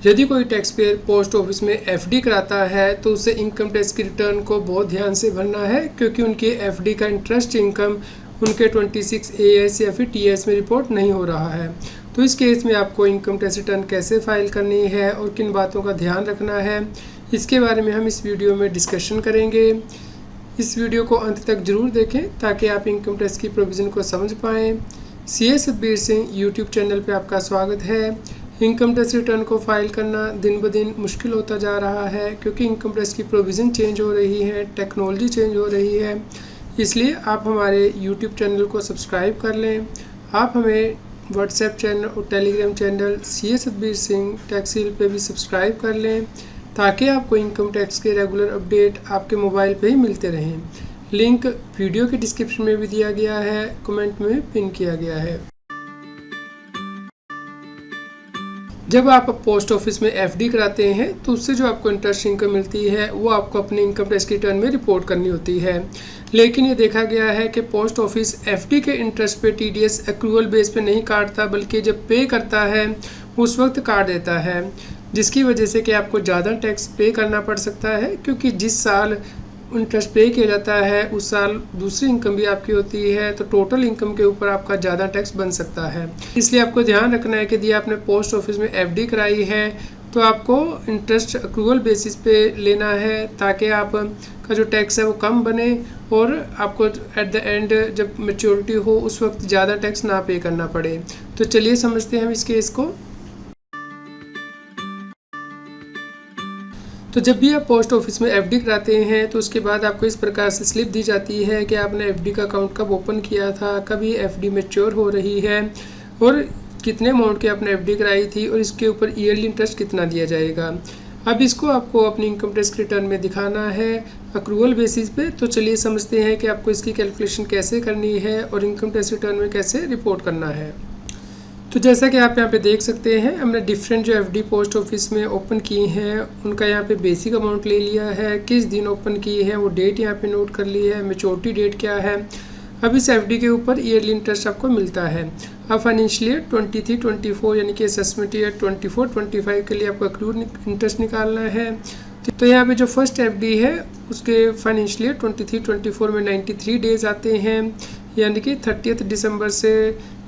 यदि कोई tax payer post office में एफडी कराता है तो उसे इनकम टैक्स की रिटर्न को बहुत ध्यान से भरना है, क्योंकि उनकी एफडी का इंटरेस्ट इनकम उनके 26AS या फिर TS में रिपोर्ट नहीं हो रहा है। तो इस केस में आपको इनकम टैक्स रिटर्न कैसे फाइल करनी है और किन बातों का ध्यान रखना है, इसके बारे में हम इस वीडियो में डिस्कशन करेंगे। इस वीडियो को अंत तक जरूर देखें ताकि आप इनकम टैक्स की प्रोविज़न को समझ पाएँ। CA Satbir Singh YouTube channel पर आपका स्वागत है। इनकम टैक्स रिटर्न को फाइल करना दिन ब दिन मुश्किल होता जा रहा है, क्योंकि इनकम टैक्स की प्रोविज़न चेंज हो रही है, टेक्नोलॉजी चेंज हो रही है। इसलिए आप हमारे यूट्यूब चैनल को सब्सक्राइब कर लें। आप हमें व्हाट्सएप चैनल और Telegram channel CA Satbir Singh tax heal पे भी सब्सक्राइब कर लें, ताकि आपको इनकम टैक्स के रेगुलर अपडेट आपके मोबाइल पे ही मिलते रहें। लिंक वीडियो के डिस्क्रिप्शन में भी दिया गया है, कमेंट में पिन किया गया है। जब आप पोस्ट ऑफिस में एफडी कराते हैं तो उससे जो आपको इंटरेस्ट इनकम मिलती है वो आपको अपने इनकम टैक्स की रिटर्न में रिपोर्ट करनी होती है। लेकिन ये देखा गया है कि पोस्ट ऑफिस एफडी के इंटरेस्ट पे TDS एक्रूअल बेस पे नहीं काटता, बल्कि जब पे करता है उस वक्त काट देता है, जिसकी वजह से कि आपको ज़्यादा टैक्स पे करना पड़ सकता है, क्योंकि जिस साल इंटरेस्ट पे किया जाता है उस साल दूसरी इनकम भी आपकी होती है, तो टोटल इनकम के ऊपर आपका ज़्यादा टैक्स बन सकता है। इसलिए आपको ध्यान रखना है कि यदि आपने पोस्ट ऑफिस में एफडी कराई है तो आपको इंटरेस्ट अक्रूवल बेसिस पे लेना है, ताकि आप का जो टैक्स है वो कम बने और आपको एट द एंड जब मैच्योरिटी हो उस वक्त ज़्यादा टैक्स ना पे करना पड़े। तो चलिए समझते हैं हम इस केस को। तो जब भी आप पोस्ट ऑफिस में एफडी कराते हैं तो उसके बाद आपको इस प्रकार से स्लिप दी जाती है कि आपने एफडी का अकाउंट कब ओपन किया था, कभी एफडी मैच्योर हो रही है और कितने अमाउंट की आपने एफडी कराई थी और इसके ऊपर ईयरली इंटरेस्ट कितना दिया जाएगा। अब इसको आपको अपनी इनकम टैक्स रिटर्न में दिखाना है अक्रूवल बेसिस पे। तो चलिए समझते हैं कि आपको इसकी कैलकुलेशन कैसे करनी है और इनकम टैक्स रिटर्न में कैसे रिपोर्ट करना है। तो जैसा कि आप यहाँ पे देख सकते हैं, हमने डिफरेंट जो एफडी पोस्ट ऑफिस में ओपन की हैं उनका यहाँ पे बेसिक अमाउंट ले लिया है, किस दिन ओपन की है वो डेट यहाँ पे नोट कर ली है, मैच्योरिटी डेट क्या है। अब इस एफडी के ऊपर ईयरली इंटरेस्ट आपको मिलता है। अब फाइनेंशियल ईयर 23-24 यानी कि असेसमेंट ईयर 24-25 के लिए आपको अक्रूड इंटरेस्ट निकालना है। तो यहाँ पे जो फर्स्ट एफडी है उसके फाइनेंशियल ईयर 23-24 में 93 डेज आते हैं, यानी कि 30 दिसंबर से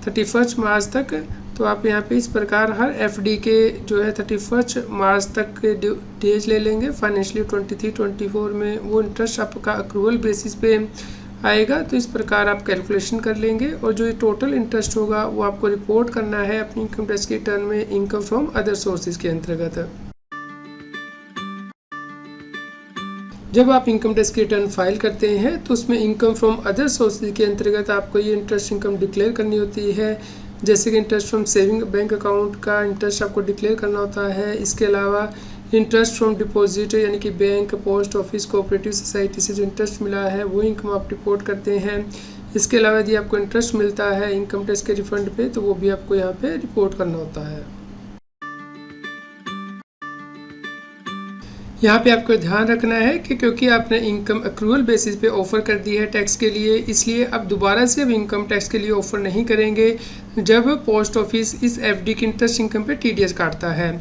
31 मार्च तक। तो आप यहाँ पे इस प्रकार हर एफडी के जो है 31 मार्च तक के डेज ले लेंगे। फाइनेंशियल 23-24 में वो इंटरेस्ट आपका अक्रूवल बेसिस पे आएगा। तो इस प्रकार आप कैलकुलेशन कर लेंगे और जो टोटल इंटरेस्ट होगा वो आपको रिपोर्ट करना है अपनी इनकम टैक्स की रिटर्न में इनकम फ्रॉम अदर सोर्सेज के अंतर्गत। जब आप इनकम टैक्स की रिटर्न फाइल करते हैं तो उसमें इनकम फ्रॉम अदर सोर्सेज के अंतर्गत आपको ये इंटरेस्ट इनकम डिक्लेयर करनी होती है, जैसे कि interest from saving bank account का इंटरेस्ट आपको डिक्लेयर करना होता है। इसके अलावा इंटरेस्ट फ्रॉम डिपॉजिट यानी कि bank, post office, cooperative society से जो इंटरेस्ट मिला है वो इनकम आप रिपोर्ट करते हैं। इसके अलावा यदि आपको इंटरेस्ट मिलता है इनकम टैक्स के रिफंड पे तो वो भी आपको यहाँ पे रिपोर्ट करना होता है। यहाँ पे आपको ध्यान रखना है कि क्योंकि आपने इनकम अक्रूवल बेसिस पे ऑफ़र कर दी है टैक्स के लिए, इसलिए अब दोबारा से अब इनकम टैक्स के लिए ऑफ़र नहीं करेंगे जब पोस्ट ऑफिस इस एफडी की इंटरेस्ट इनकम पे TDS काटता है।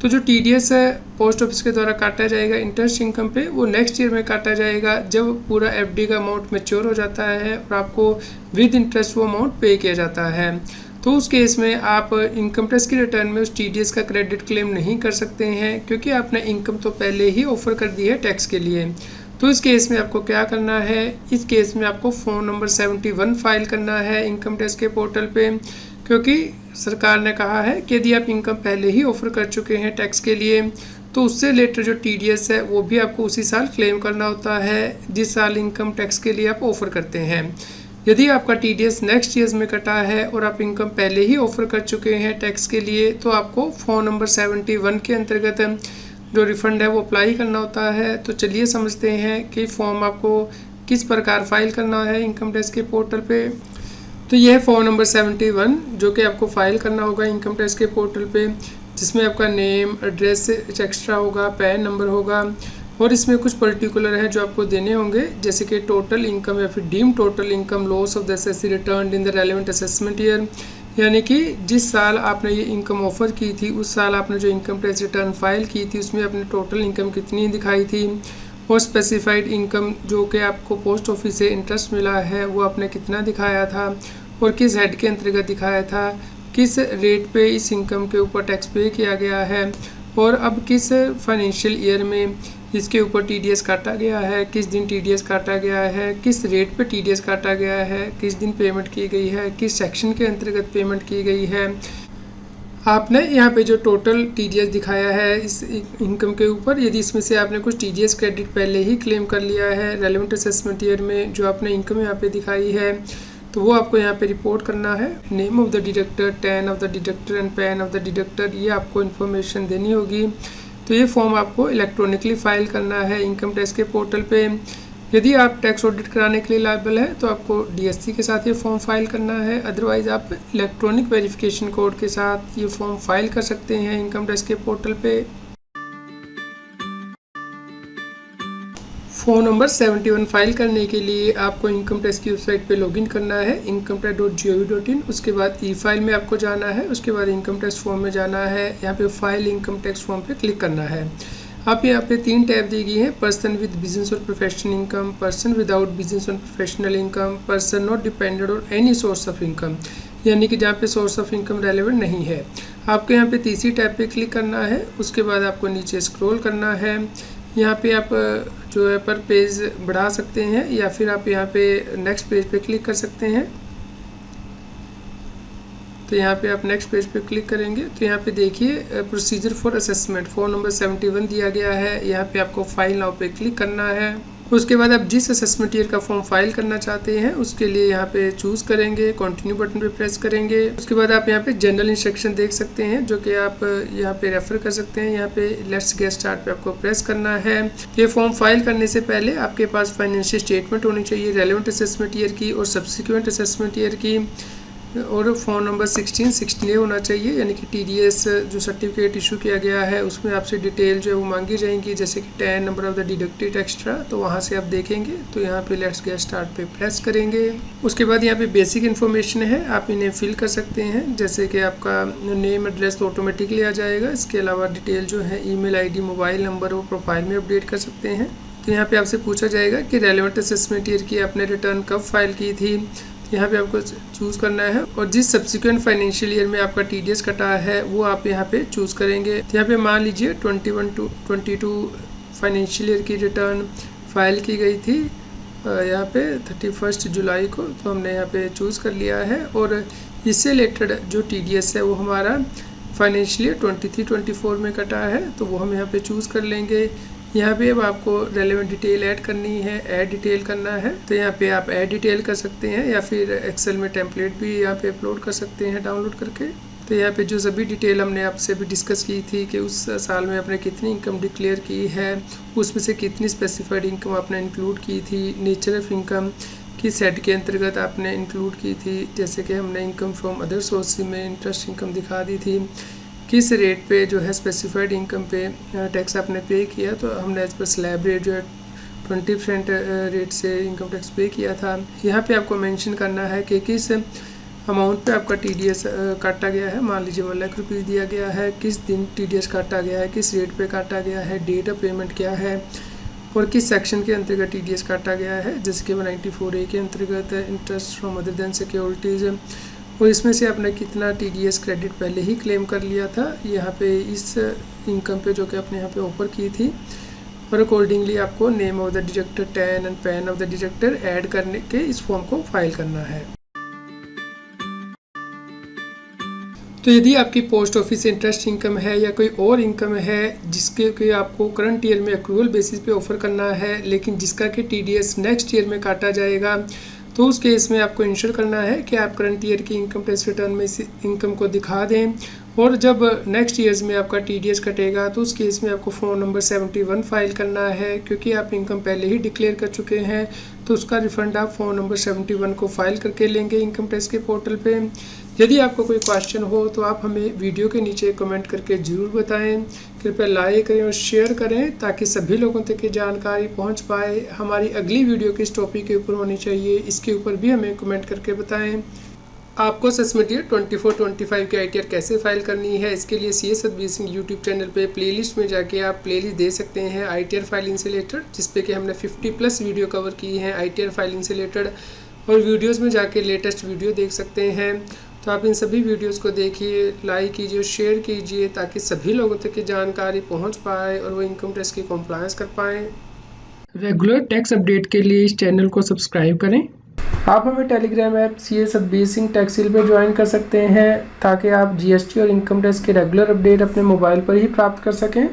तो जो TDS है पोस्ट ऑफिस के द्वारा काटा जाएगा इंटरेस्ट इनकम पे, वो नेक्स्ट ईयर में काटा जाएगा जब पूरा एफडी का अमाउंट मैच्योर हो जाता है और आपको विद इंटरेस्ट वो अमाउंट पे किया जाता है। तो उस केस में आप इनकम टैक्स की रिटर्न में उस TDS का क्रेडिट क्लेम नहीं कर सकते हैं, क्योंकि आपने इनकम तो पहले ही ऑफ़र कर दी है टैक्स के लिए। तो इस केस में आपको क्या करना है, इस केस में आपको फॉर्म नंबर 71 फाइल करना है इनकम टैक्स के पोर्टल पे, क्योंकि सरकार ने कहा है कि यदि आप इनकम पहले ही ऑफ़र कर चुके हैं टैक्स के लिए तो उससे रिलेटेड जो TDS है वो भी आपको उसी साल क्लेम करना होता है जिस साल इनकम टैक्स के लिए आप ऑफ़र करते हैं। यदि आपका TDS नेक्स्ट ईयर्स में कटा है और आप इनकम पहले ही ऑफ़र कर चुके हैं टैक्स के लिए, तो आपको फॉर्म नंबर 71 के अंतर्गत जो रिफ़ंड है वो अप्लाई करना होता है। तो चलिए समझते हैं कि फॉर्म आपको किस प्रकार फ़ाइल करना है इनकम टैक्स के पोर्टल पे। तो यह फॉर्म नंबर 71 जो कि आपको फ़ाइल करना होगा इनकम टैक्स के पोर्टल पे, जिसमें आपका नेम, एड्रेस एक्स्ट्रा होगा, पैन नंबर होगा और इसमें कुछ पर्टिकुलर है जो आपको देने होंगे, जैसे कि टोटल इनकम या फिर deem total income, loss of the assessee return in the relevant assessment year. यानी कि जिस साल आपने ये इनकम ऑफ़र की थी उस साल आपने जो इनकम टैक्स रिटर्न फाइल की थी उसमें अपने टोटल इनकम कितनी दिखाई थी, और स्पेसिफाइड इनकम जो कि आपको पोस्ट ऑफिस से इंटरेस्ट मिला है वो आपने कितना दिखाया था और किस हेड के अंतर्गत दिखाया था, किस रेट पे इस इनकम के ऊपर टैक्स पे किया गया है, और अब किस फाइनेंशियल ईयर में इसके ऊपर टीडीएस काटा गया है, किस दिन टीडीएस काटा गया है, किस रेट पे टीडीएस काटा गया है, किस दिन पेमेंट की गई है, किस सेक्शन के अंतर्गत पेमेंट की गई है। आपने यहाँ पे जो टोटल टीडीएस दिखाया है इस इनकम के ऊपर, यदि इसमें से आपने कुछ टीडीएस क्रेडिट पहले ही क्लेम कर लिया है रेलेवेंट असेसमेंट ईयर में, जो आपने इनकम यहाँ पे दिखाई है, तो वो आपको यहाँ पे रिपोर्ट करना है। Name of the deductor, tan of the deductor and pan of the deductor, ये आपको इन्फॉर्मेशन देनी होगी। तो ये फॉर्म आपको इलेक्ट्रॉनिकली फाइल करना है इनकम टैक्स के पोर्टल पे। यदि आप टैक्स ऑडिट कराने के लिए लायबल है तो आपको डीएससी के साथ ये फॉर्म फाइल करना है, अदरवाइज़ आप इलेक्ट्रॉनिक वेरिफिकेशन कोड के साथ ये फॉर्म फाइल कर सकते हैं इनकम टैक्स के पोर्टल पे। फ़ोन नंबर 71 फाइल करने के लिए आपको इनकम टैक्स की वेबसाइट पे लॉगिन करना है incometax.gov.in। उसके बाद ई फाइल में आपको जाना है, उसके बाद इनकम टैक्स फॉर्म में जाना है, यहाँ पे फाइल इनकम टैक्स फॉर्म पे क्लिक करना है। आप यहाँ पे 3 टैब दी गई हैं, पर्सन विद बिजनेस और professional income, person without business और professional income, person not dependent और एनी सोर्स ऑफ इनकम, यानी कि जहाँ पे सोर्स ऑफ इनकम रेलेवेंट नहीं है। आपको यहाँ पे तीसरी टैब पे क्लिक करना है, उसके बाद आपको नीचे स्क्रॉल करना है। यहाँ पे आप जो है पर पेज बढ़ा सकते हैं या फिर आप यहाँ पे नेक्स्ट पेज पे क्लिक कर सकते हैं। तो यहाँ पे आप नेक्स्ट पेज पे क्लिक करेंगे तो यहाँ पे देखिए procedure for assessment phone number 71 दिया गया है। यहाँ पे आपको फाइल नाउ पे क्लिक करना है। उसके बाद आप जिस असेसमेंट ईयर का फॉर्म फाइल करना चाहते हैं उसके लिए यहाँ पे चूज़ करेंगे, कंटिन्यू बटन पे प्रेस करेंगे। उसके बाद आप यहाँ पे जनरल इंस्ट्रक्शन देख सकते हैं जो कि आप यहाँ पे रेफर कर सकते हैं। यहाँ पे लेट्स गेट स्टार्ट पे आपको प्रेस करना है। ये फॉर्म फाइल करने से पहले आपके पास फाइनेंशियल स्टेटमेंट होनी चाहिए रेलेवेंट असेसमेंट ईयर की और सब्सिक्वेंट असेसमेंट ईयर की, और फ़ोन नंबर 16 होना चाहिए, यानी कि टीडीएस जो सर्टिफिकेट इशू किया गया है उसमें आपसे डिटेल जो है वो मांगी जाएंगी, जैसे कि tan number of the deducted extra, तो वहाँ से आप देखेंगे। तो यहाँ पे लेट्स गेट स्टार्ट पे प्रेस करेंगे। उसके बाद यहाँ पे बेसिक इन्फॉर्मेशन है, आप इन्हें फिल कर सकते हैं, जैसे कि आपका नेम एड्रेस तो ऑटोमेटिकली आ जाएगा। इसके अलावा डिटेल जो है ईमेल आईडी, मोबाइल नंबर वो प्रोफाइल में अपडेट कर सकते हैं। तो यहाँ पे आपसे पूछा जाएगा कि रेलेवेंट असेसमेंट ईयर की आपने रिटर्न कब फाइल की थी, यहाँ पे आपको चूज़ करना है, और जिस सब्सिक्वेंट फाइनेंशियल ईयर में आपका टीडीएस कटा है वो आप यहाँ पे चूज़ करेंगे। तो यहाँ पे मान लीजिए 21 to 22 फाइनेंशियल ईयर की रिटर्न फाइल की गई थी यहाँ पे 31 जुलाई को, तो हमने यहाँ पे चूज़ कर लिया है। और इससे रिलेटेड जो टीडीएस है वो हमारा फाइनेंशियल ईयर 23-24 में कटा है, तो वो हम यहाँ पे चूज़ कर लेंगे। यहाँ पे अब आपको रेलेवेंट डिटेल ऐड करनी है, ऐड डिटेल करना है, तो यहाँ पे आप ऐड डिटेल कर सकते हैं या फिर एक्सेल में टेम्पलेट भी यहाँ पे अपलोड कर सकते हैं डाउनलोड करके। तो यहाँ पे जो सभी डिटेल हमने आपसे भी डिस्कस की थी कि उस साल में आपने कितनी इनकम डिक्लेयर की है, उसमें से कितनी स्पेसिफाइड इनकम आपने इंक्लूड की थी, नेचर ऑफ इनकम किस हेड के अंतर्गत आपने इंक्लूड की थी, जैसे कि हमने इनकम फ्रॉम अदर सोर्स में इंटरेस्ट इनकम दिखा दी थी, किस रेट पे जो है स्पेसिफाइड इनकम पे टैक्स आपने पे किया, तो हमने एज पर स्लैब रेट जो है 20% रेट से इनकम टैक्स पे किया था। यहाँ पे आपको मेंशन करना है कि किस अमाउंट पे आपका टीडीएस काटा गया है। मान लीजिए 1 लाख रुपीज़ दिया गया है, किस दिन टीडीएस काटा गया है, किस रेट पे काटा गया है, डेट ऑफ पेमेंट क्या है, और किस सेक्शन के अंतर्गत टीडीएस काटा गया है, जैसे कि 194A के अंतर्गत interest from other than securities, और इसमें से आपने कितना टीडीएस क्रेडिट पहले ही क्लेम कर लिया था यहाँ पे इस इनकम पे जो कि आपने यहाँ पे ऑफर की थी, और अकॉर्डिंगली आपको name of the deductor, tan and pan of the deductor add करने के इस फॉर्म को फाइल करना है। तो यदि आपकी पोस्ट ऑफिस इंटरेस्ट इनकम है या कोई और इनकम है जिसके कि आपको करंट ईयर में एक्रूवल बेसिस पे ऑफर करना है, लेकिन जिसका कि टीडीएस नेक्स्ट ईयर में काटा जाएगा, तो उस केस में आपको इंश्योर करना है कि आप करंट ईयर की इनकम टैक्स रिटर्न में इस इनकम को दिखा दें, और जब नेक्स्ट ईयर्स में आपका टीडीएस कटेगा तो उस केस में आपको फ़ोन नंबर 71 फाइल करना है, क्योंकि आप इनकम पहले ही डिक्लेयर कर चुके हैं, तो उसका रिफ़ंड आप फ़ोन नंबर 71 को फाइल करके लेंगे इनकम टैक्स के पोर्टल पे। यदि आपको कोई क्वेश्चन हो तो आप हमें वीडियो के नीचे कमेंट करके ज़रूर बताएं। कृपया लाइक करें और शेयर करें ताकि सभी लोगों तक ये जानकारी पहुंच पाए। हमारी अगली वीडियो किस टॉपिक के ऊपर होनी चाहिए इसके ऊपर भी हमें कमेंट करके बताएं। आपको सेसमेट ईयर 24-25 की ITR कैसे फाइल करनी है, इसके लिए CS Satbir Singh YouTube channel पे प्लेलिस्ट में जाके आप प्लेलिस्ट दे सकते हैं ITR फाइलिंग से रिलेटेड, जिसपे कि हमने 50+ वीडियो कवर की हैं ITR फाइलिंग से रिलेटेड, और वीडियोस में जाके लेटेस्ट वीडियो देख सकते हैं। तो आप इन सभी वीडियोस को देखिए, लाइक कीजिए, शेयर कीजिए, ताकि सभी लोगों तक ये जानकारी पहुँच पाए और वो इनकम टैक्स की कॉम्प्लायंस कर पाएँ। रेगुलर टैक्स अपडेट के लिए इस चैनल को सब्सक्राइब करें। आप हमें Telegram app CS Satbir Singh टैक्सिल पर ज्वाइन कर सकते हैं, ताकि आप GST और इनकम टैक्स के रेगुलर अपडेट अपने मोबाइल पर ही प्राप्त कर सकें।